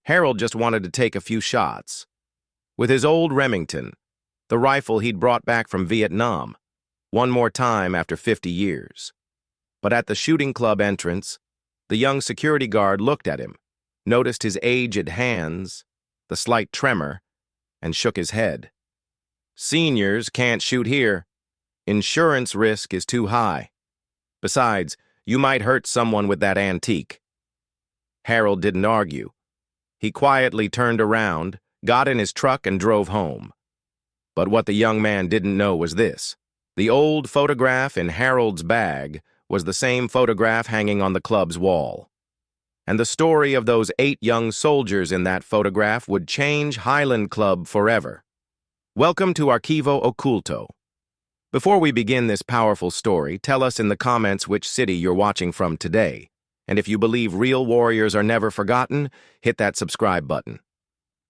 Harold just wanted to take a few shots. With his old Remington, the rifle he'd brought back from Vietnam, one more time after 50 years. But at the shooting club entrance, the young security guard looked at him, noticed his aged hands, the slight tremor, and shook his head. "Seniors can't shoot here. Insurance risk is too high. Besides, you might hurt someone with that antique." Harold didn't argue. He quietly turned around, got in his truck, and drove home. But what the young man didn't know was this. The old photograph in Harold's bag was the same photograph hanging on the club's wall. And the story of those 8 young soldiers in that photograph would change Highland Club forever. Welcome to Archivo Occulto. Before we begin this powerful story, tell us in the comments which city you're watching from today. And if you believe real warriors are never forgotten, hit that subscribe button.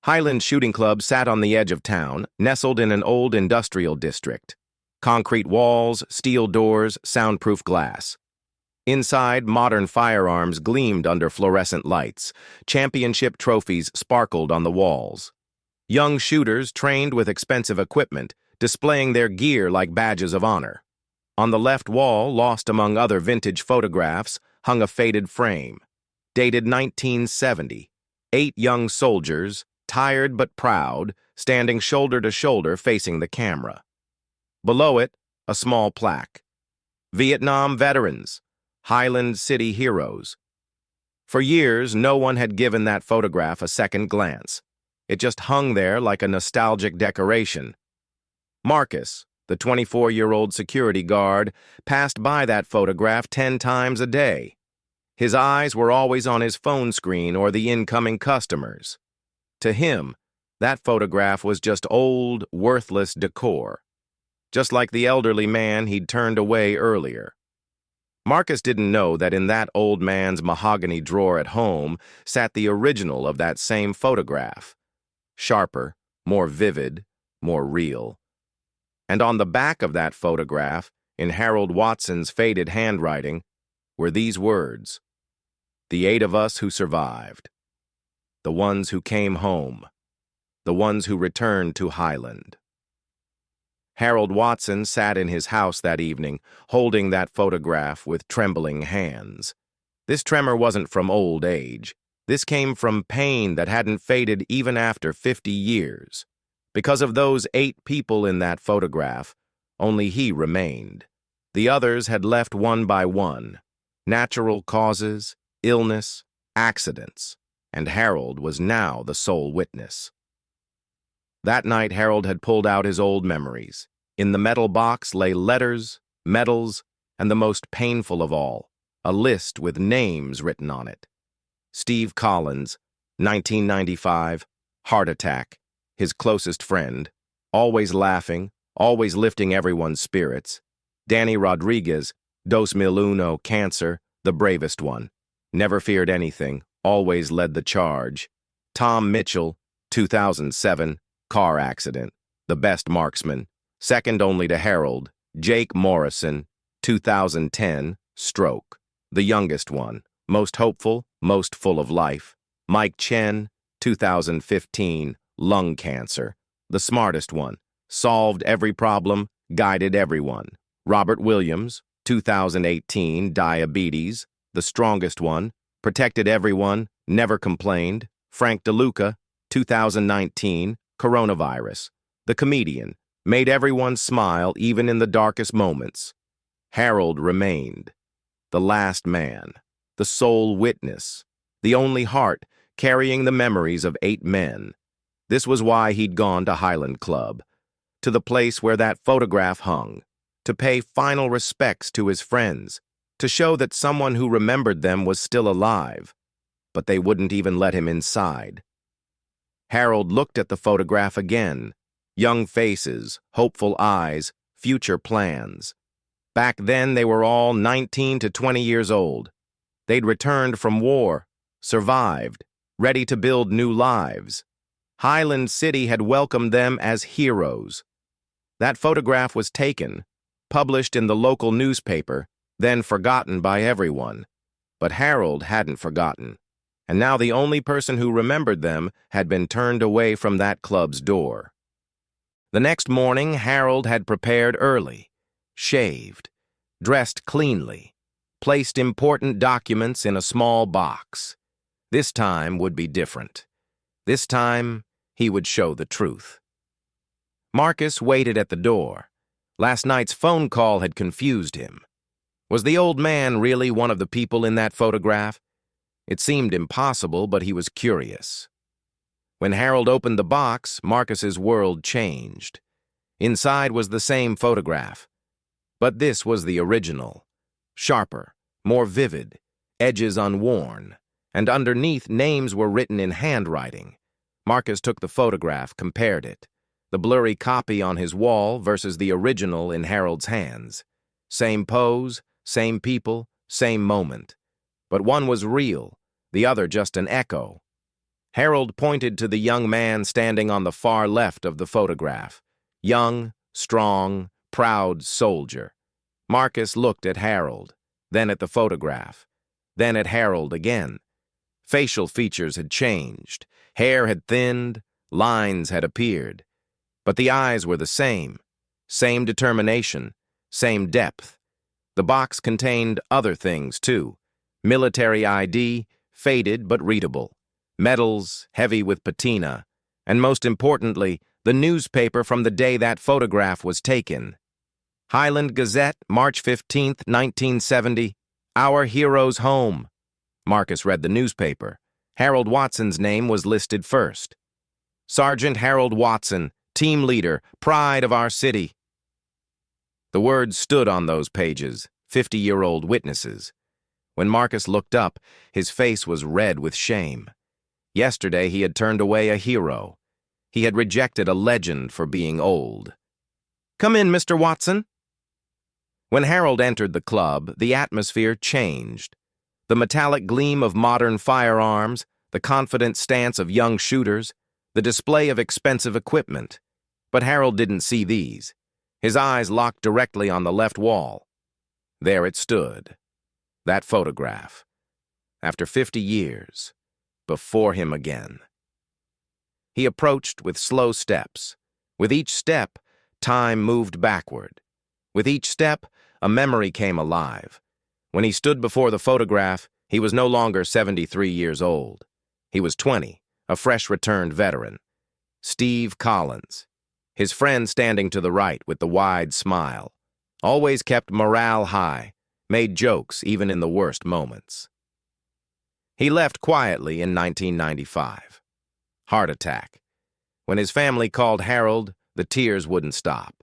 Highland Shooting Club sat on the edge of town, nestled in an old industrial district. Concrete walls, steel doors, soundproof glass. Inside, modern firearms gleamed under fluorescent lights. Championship trophies sparkled on the walls. Young shooters trained with expensive equipment, displaying their gear like badges of honor. On the left wall, lost among other vintage photographs, hung a faded frame. Dated 1970. 8 young soldiers, tired but proud, standing shoulder to shoulder facing the camera. Below it, a small plaque. Vietnam veterans, Highland City heroes. For years, no one had given that photograph a second glance. It just hung there like a nostalgic decoration. Marcus, the 24-year-old security guard, passed by that photograph 10 times a day. His eyes were always on his phone screen or the incoming customers. To him, that photograph was just old, worthless decor. Just like the elderly man he'd turned away earlier. Marcus didn't know that in that old man's mahogany drawer at home sat the original of that same photograph. Sharper, more vivid, more real. And on the back of that photograph, in Harold Watson's faded handwriting, were these words: "The 8 of us who survived. The ones who came home. The ones who returned to Highland." Harold Watson sat in his house that evening, holding that photograph with trembling hands. This tremor wasn't from old age. This came from pain that hadn't faded even after 50 years. Because of those 8 people in that photograph, only he remained. The others had left one by one. Natural causes, illness, accidents. And Harold was now the sole witness. That night, Harold had pulled out his old memories. In the metal box lay letters, medals, and the most painful of all, a list with names written on it. Steve Collins, 1995, heart attack, his closest friend, always laughing, always lifting everyone's spirits. Danny Rodriguez, 2001, cancer, the bravest one, never feared anything, always led the charge. Tom Mitchell, 2007, car accident, the best marksman, second only to Harold. Jake Morrison, 2010, stroke, the youngest one, most hopeful, most full of life. Mike Chen, 2015, lung cancer, the smartest one, solved every problem, guided everyone. Robert Williams, 2018, diabetes, the strongest one, protected everyone, never complained. Frank DeLuca, 2019, coronavirus, the comedian, made everyone smile even in the darkest moments. Harold remained, the last man, the sole witness, the only heart carrying the memories of 8 men. This was why he'd gone to Highland Club, to the place where that photograph hung, to pay final respects to his friends, to show that someone who remembered them was still alive. But they wouldn't even let him inside. Harold looked at the photograph again. Young faces, hopeful eyes, future plans. Back then, they were all 19 to 20 years old. They'd returned from war, survived, ready to build new lives. Highland City had welcomed them as heroes. That photograph was taken, published in the local newspaper, then forgotten by everyone. But Harold hadn't forgotten. and now the only person who remembered them had been turned away from that club's door. The next morning, Harold had prepared early, shaved, dressed cleanly, placed important documents in a small box. This time would be different. This time, he would show the truth. Marcus waited at the door. Last night's phone call had confused him. Was the old man really one of the people in that photograph? It seemed impossible, but he was curious. When Harold opened the box, Marcus's world changed. Inside was the same photograph, but this was the original. Sharper, more vivid, edges unworn, and underneath names were written in handwriting. Marcus took the photograph, compared it. The blurry copy on his wall versus the original in Harold's hands. Same pose, same people, same moment. But one was real, the other just an echo. Harold pointed to the young man standing on the far left of the photograph. Young, strong, proud soldier. Marcus looked at Harold, then at the photograph, then at Harold again. Facial features had changed, hair had thinned, lines had appeared. But the eyes were the same determination, same depth. The box contained other things, too. Military ID, faded but readable. Medals, heavy with patina. And most importantly, the newspaper from the day that photograph was taken. Highland Gazette, March 15th, 1970. Our hero's home. Marcus read the newspaper. Harold Watson's name was listed first. Sergeant Harold Watson, team leader, pride of our city. The words stood on those pages, 50-year-old witnesses. When Marcus looked up, his face was red with shame. Yesterday he had turned away a hero. He had rejected a legend for being old. "Come in, Mr. Watson." When Harold entered the club, the atmosphere changed. The metallic gleam of modern firearms, the confident stance of young shooters, the display of expensive equipment. But Harold didn't see these. His eyes locked directly on the left wall. There it stood. That photograph. After 50 years, before him again. He approached with slow steps. With each step, time moved backward. With each step, a memory came alive. When he stood before the photograph, he was no longer 73 years old. He was 20, a fresh returned veteran. Steve Collins. His friend standing to the right with the wide smile. Always kept morale high, made jokes even in the worst moments. He left quietly in 1995. Heart attack. When his family called Harold, the tears wouldn't stop.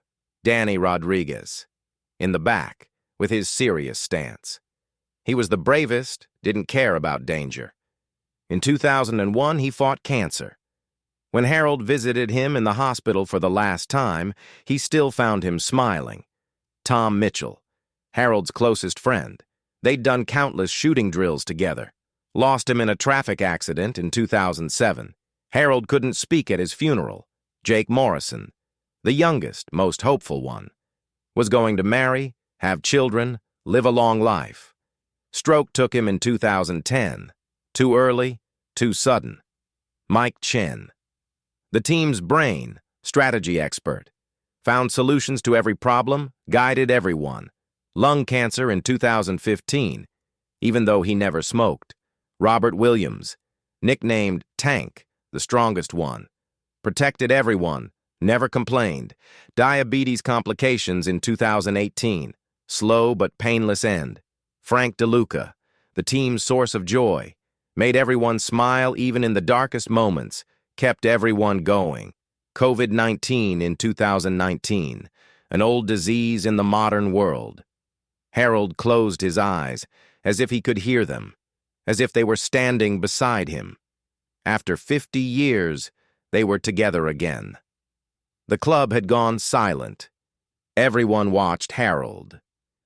Danny Rodriguez. In the back, with his serious stance. He was the bravest, didn't care about danger. In 2001, he fought cancer. When Harold visited him in the hospital for the last time, he still found him smiling. Tom Mitchell, Harold's closest friend. They'd done countless shooting drills together. Lost him in a traffic accident in 2007. Harold couldn't speak at his funeral. Jake Morrison, the youngest, most hopeful one, was going to marry, have children, live a long life. Stroke took him in 2010. Too early, too sudden. Mike Chen, the team's brain, strategy expert, found solutions to every problem, guided everyone. Lung cancer in 2015, even though he never smoked. Robert Williams, nicknamed Tank, the strongest one. Protected everyone, never complained. Diabetes complications in 2018, slow but painless end. Frank DeLuca, the team's source of joy, made everyone smile even in the darkest moments, kept everyone going. COVID-19 in 2019, an old disease in the modern world. Harold closed his eyes, as if he could hear them, as if they were standing beside him. After 50 years, they were together again. The club had gone silent. Everyone watched Harold.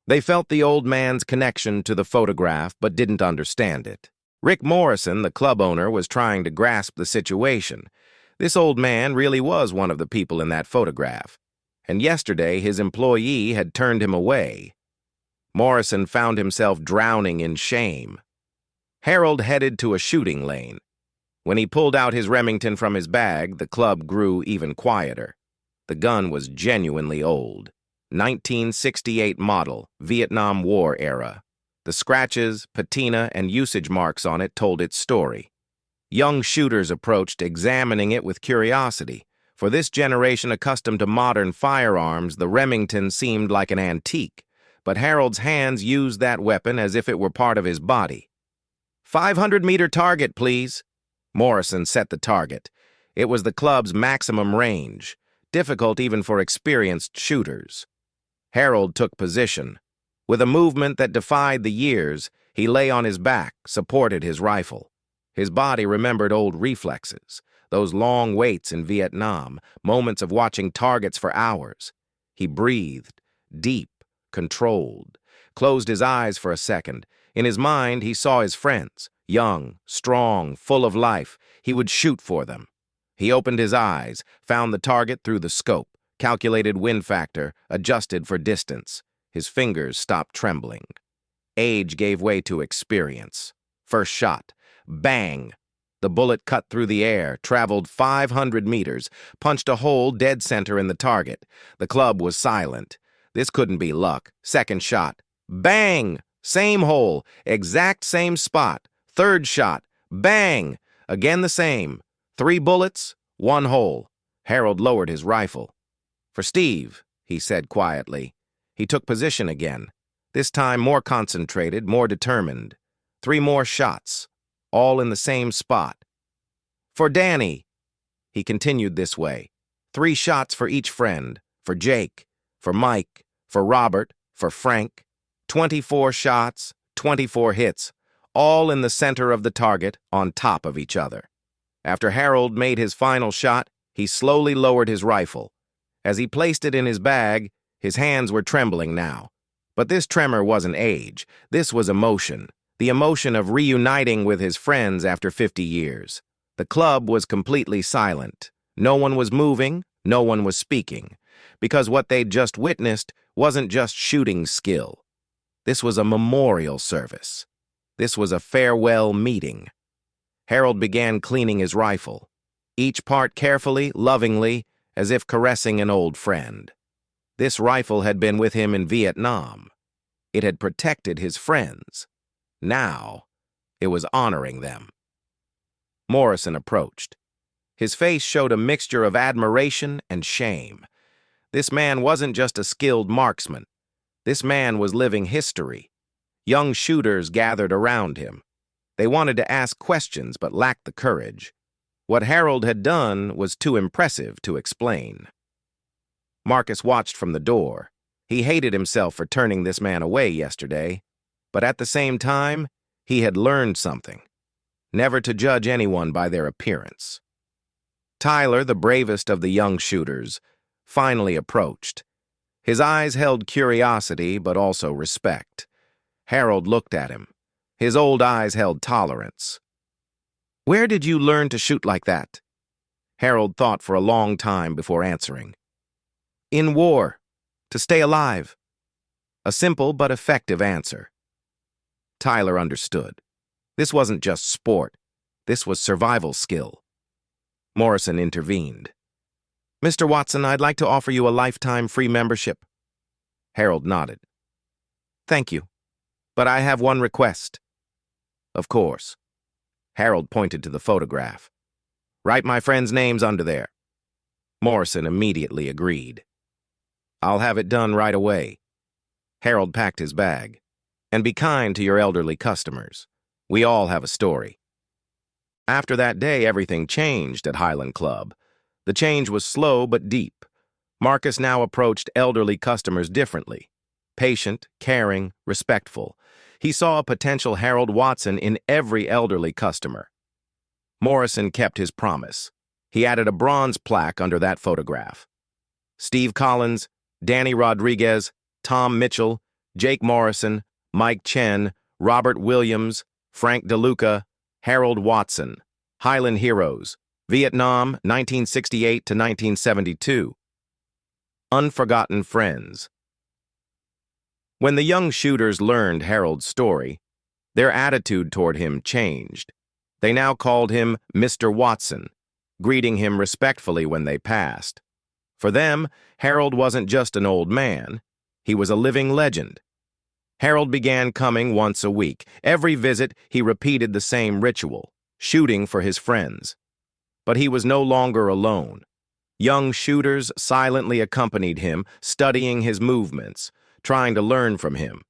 They felt the old man's connection to the photograph, but didn't understand it. Rick Morrison, the club owner, was trying to grasp the situation. This old man really was one of the people in that photograph, and yesterday his employee had turned him away. Morrison found himself drowning in shame. Harold headed to a shooting lane. When he pulled out his Remington from his bag, the club grew even quieter. The gun was genuinely old. 1968 model, Vietnam War era. The scratches, patina, and usage marks on it told its story. Young shooters approached, examining it with curiosity. For this generation accustomed to modern firearms, the Remington seemed like an antique, but Harold's hands used that weapon as if it were part of his body. 500-meter target, please. Morrison set the target. It was the club's maximum range, difficult even for experienced shooters. Harold took position. With a movement that defied the years, he lay on his back, supported his rifle. His body remembered old reflexes, those long waits in Vietnam, moments of watching targets for hours. He breathed, deep, controlled, closed his eyes for a second. In his mind, he saw his friends, young, strong, full of life. He would shoot for them. He opened his eyes, found the target through the scope, calculated wind factor, adjusted for distance. His fingers stopped trembling. Age gave way to experience. First shot. Bang! The bullet cut through the air, traveled 500 meters, punched a hole dead center in the target. The club was silent. This couldn't be luck. Second shot. Bang! Same hole, exact same spot. Third shot. Bang! Again the same. 3 bullets, 1 hole. Harold lowered his rifle. For Steve, he said quietly. He took position again, this time more concentrated, more determined. 3 more shots, all in the same spot. For Danny, he continued this way. 3 shots for each friend, for Jake, for Mike, for Robert, for Frank. 24 shots, 24 hits, all in the center of the target, on top of each other. After Harold made his final shot, he slowly lowered his rifle. As he placed it in his bag, his hands were trembling now. But this tremor wasn't age. This was emotion, the emotion of reuniting with his friends after 50 years. The club was completely silent. No one was moving, no one was speaking, because what they'd just witnessed wasn't just shooting skill. This was a memorial service. This was a farewell meeting. Harold began cleaning his rifle, each part carefully, lovingly, as if caressing an old friend. This rifle had been with him in Vietnam. It had protected his friends. Now, it was honoring them. Morrison approached. His face showed a mixture of admiration and shame. This man wasn't just a skilled marksman. This man was living history. Young shooters gathered around him. They wanted to ask questions but lacked the courage. What Harold had done was too impressive to explain. Marcus watched from the door. He hated himself for turning this man away yesterday, but at the same time, he had learned something. Never to judge anyone by their appearance. Tyler, the bravest of the young shooters, finally approached. His eyes held curiosity but also respect. Harold looked at him. His old eyes held tolerance. "Where did you learn to shoot like that?" Harold thought for a long time before answering. "In war, to stay alive." A simple but effective answer. Tyler understood. This wasn't just sport. This was survival skill. Morrison intervened. "Mr. Watson, I'd like to offer you a lifetime free membership." Harold nodded. "Thank you, but I have one request." "Of course." Harold pointed to the photograph. "Write my friends' names under there." Morrison immediately agreed. "I'll have it done right away." Harold packed his bag. "And be kind to your elderly customers. We all have a story." After that day, everything changed at Highland Club. The change was slow but deep. Marcus now approached elderly customers differently. Patient, caring, respectful. He saw a potential Harold Watson in every elderly customer. Morrison kept his promise. He added a bronze plaque under that photograph. Steve Collins, Danny Rodriguez, Tom Mitchell, Jake Morrison, Mike Chen, Robert Williams, Frank DeLuca, Harold Watson, Highland Heroes, Vietnam, 1968 to 1972. Unforgotten Friends. When the young shooters learned Harold's story, Their attitude toward him changed. They now called him Mr. Watson, greeting him respectfully when they passed. For them, Harold wasn't just an old man. He was a living legend. Harold began coming once a week. Every visit, he repeated the same ritual, shooting for his friends. But he was no longer alone. Young shooters silently accompanied him, studying his movements, trying to learn from him.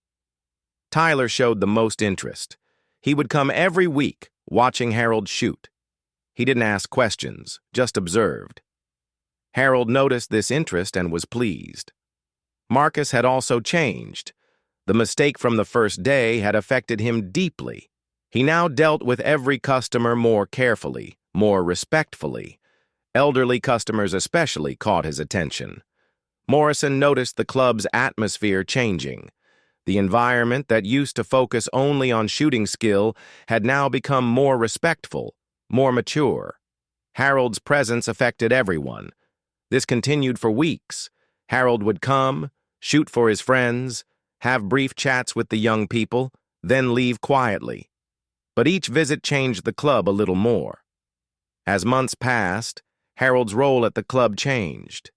Tyler showed the most interest. He would come every week, watching Harold shoot. He didn't ask questions, just observed. Harold noticed this interest and was pleased. Marcus had also changed. The mistake from the first day had affected him deeply. He now dealt with every customer more carefully, more respectfully. Elderly customers especially caught his attention. Morrison noticed the club's atmosphere changing. The environment that used to focus only on shooting skill had now become more respectful, more mature. Harold's presence affected everyone. This continued for weeks. Harold would come, shoot for his friends, have brief chats with the young people, then leave quietly. But each visit changed the club a little more. As months passed, Harold's role at the club changed.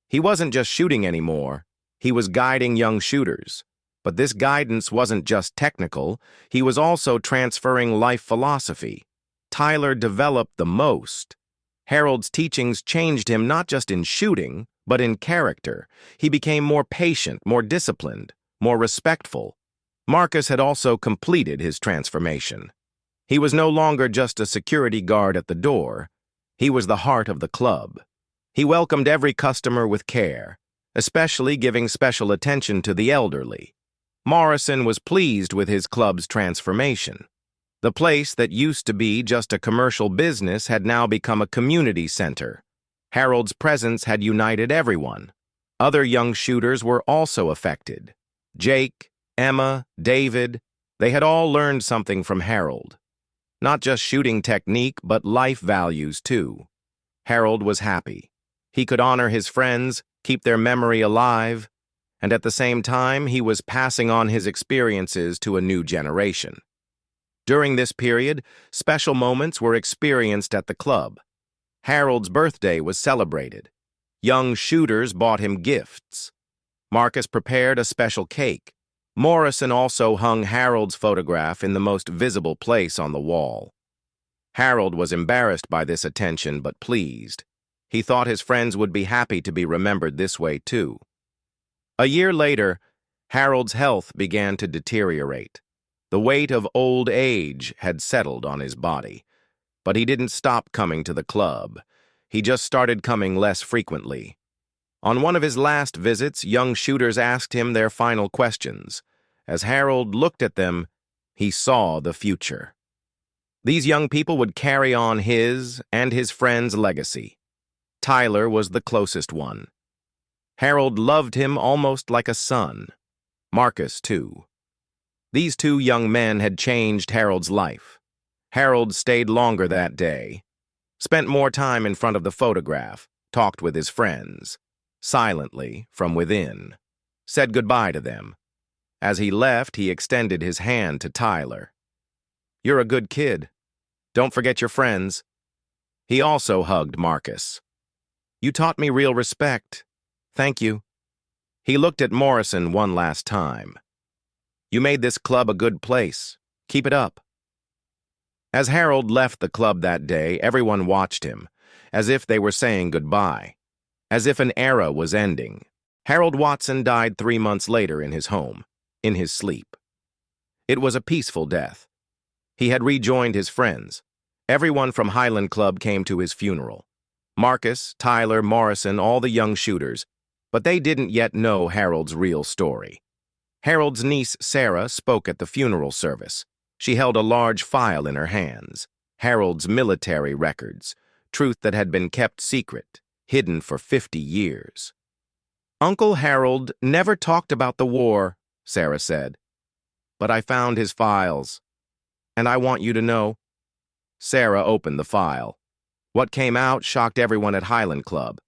He wasn't just shooting anymore, he was guiding young shooters. But this guidance wasn't just technical, he was also transferring life philosophy. Tyler developed the most. Harold's teachings changed him not just in shooting, but in character. He became more patient, more disciplined, more respectful. Marcus had also completed his transformation. He was no longer just a security guard at the door. He was the heart of the club. He welcomed every customer with care, especially giving special attention to the elderly. Morrison was pleased with his club's transformation. The place that used to be just a commercial business had now become a community center. Harold's presence had united everyone. Other young shooters were also affected. Jake, Emma, David, they had all learned something from Harold. Not just shooting technique, but life values too. Harold was happy. He could honor his friends, keep their memory alive, and at the same time, he was passing on his experiences to a new generation. During this period, special moments were experienced at the club. Harold's birthday was celebrated. Young shooters bought him gifts. Marcus prepared a special cake. Morrison also hung Harold's photograph in the most visible place on the wall. Harold was embarrassed by this attention but pleased. He thought his friends would be happy to be remembered this way too. A year later, Harold's health began to deteriorate. The weight of old age had settled on his body. But he didn't stop coming to the club. He just started coming less frequently. On one of his last visits, young shooters asked him their final questions. As Harold looked at them, he saw the future. These young people would carry on his and his friends' legacy. Tyler was the closest one. Harold loved him almost like a son. Marcus, too. These two young men had changed Harold's life. Harold stayed longer that day, spent more time in front of the photograph, talked with his friends, silently from within, said goodbye to them. As he left, he extended his hand to Tyler. "You're a good kid. Don't forget your friends." He also hugged Marcus. "You taught me real respect. Thank you." He looked at Morrison one last time. "You made this club a good place. Keep it up." As Harold left the club that day, everyone watched him, as if they were saying goodbye, as if an era was ending. Harold Watson died 3 months later in his home, in his sleep. It was a peaceful death. He had rejoined his friends. Everyone from Highland Club came to his funeral. Marcus, Tyler, Morrison, all the young shooters, but they didn't yet know Harold's real story. Harold's niece, Sarah, spoke at the funeral service. She held a large file in her hands, Harold's military records, truth that had been kept secret, hidden for 50 years. "Uncle Harold never talked about the war," Sarah said. "But I found his files, and I want you to know." Sarah opened the file. What came out shocked everyone at Highland Club.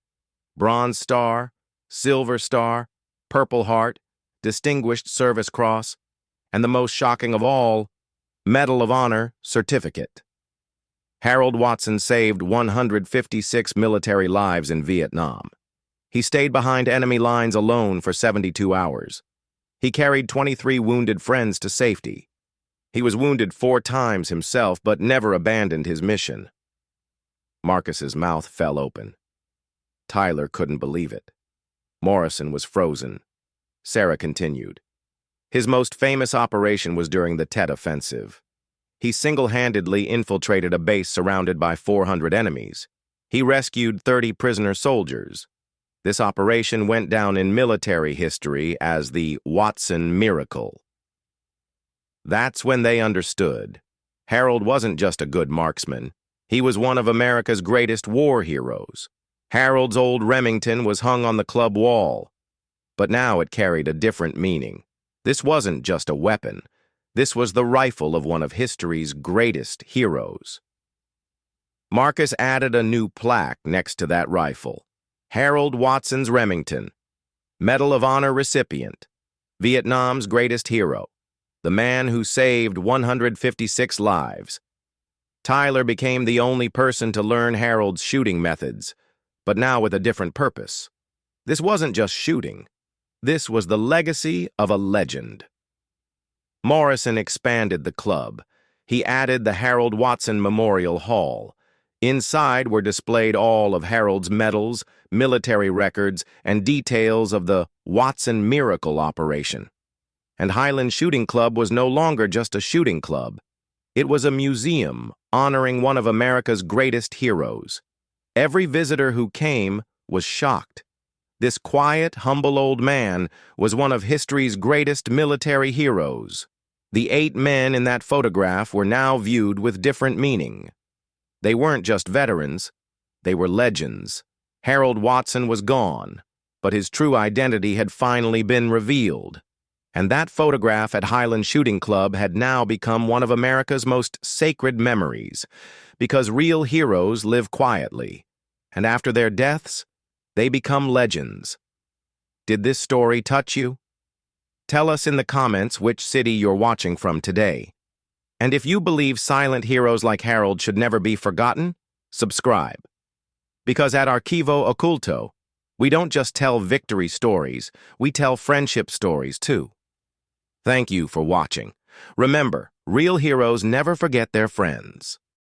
Bronze Star, Silver Star, Purple Heart, Distinguished Service Cross, and the most shocking of all, Medal of Honor, Certificate. Harold Watson saved 156 military lives in Vietnam. He stayed behind enemy lines alone for 72 hours. He carried 23 wounded friends to safety. He was wounded 4 times himself, but never abandoned his mission. Marcus's mouth fell open. Tyler couldn't believe it. Morrison was frozen. Sarah continued. His most famous operation was during the Tet Offensive. He single-handedly infiltrated a base surrounded by 400 enemies. He rescued 30 prisoner soldiers. This operation went down in military history as the Watson Miracle. That's when they understood. Harold wasn't just a good marksman. He was one of America's greatest war heroes. Harold's old Remington was hung on the club wall. But now it carried a different meaning. This wasn't just a weapon. This was the rifle of one of history's greatest heroes. Marcus added a new plaque next to that rifle. Harold Watson's Remington, Medal of Honor recipient, Vietnam's greatest hero, the man who saved 156 lives. Tyler became the only person to learn Harold's shooting methods, but now with a different purpose. This wasn't just shooting. This was the legacy of a legend. Morrison expanded the club. He added the Harold Watson Memorial Hall. Inside were displayed all of Harold's medals, military records, and details of the Watson Miracle operation. And Highland Shooting Club was no longer just a shooting club. It was a museum honoring one of America's greatest heroes. Every visitor who came was shocked. This quiet, humble old man was one of history's greatest military heroes. The 8 men in that photograph were now viewed with different meaning. They weren't just veterans, they were legends. Harold Watson was gone, but his true identity had finally been revealed. And that photograph at Highland Shooting Club had now become one of America's most sacred memories, because real heroes live quietly, and after their deaths, they become legends. Did this story touch you? Tell us in the comments which city you're watching from today. And if you believe silent heroes like Harold should never be forgotten, subscribe. Because at Archivo Oculto, we don't just tell victory stories, we tell friendship stories too. Thank you for watching. Remember, real heroes never forget their friends.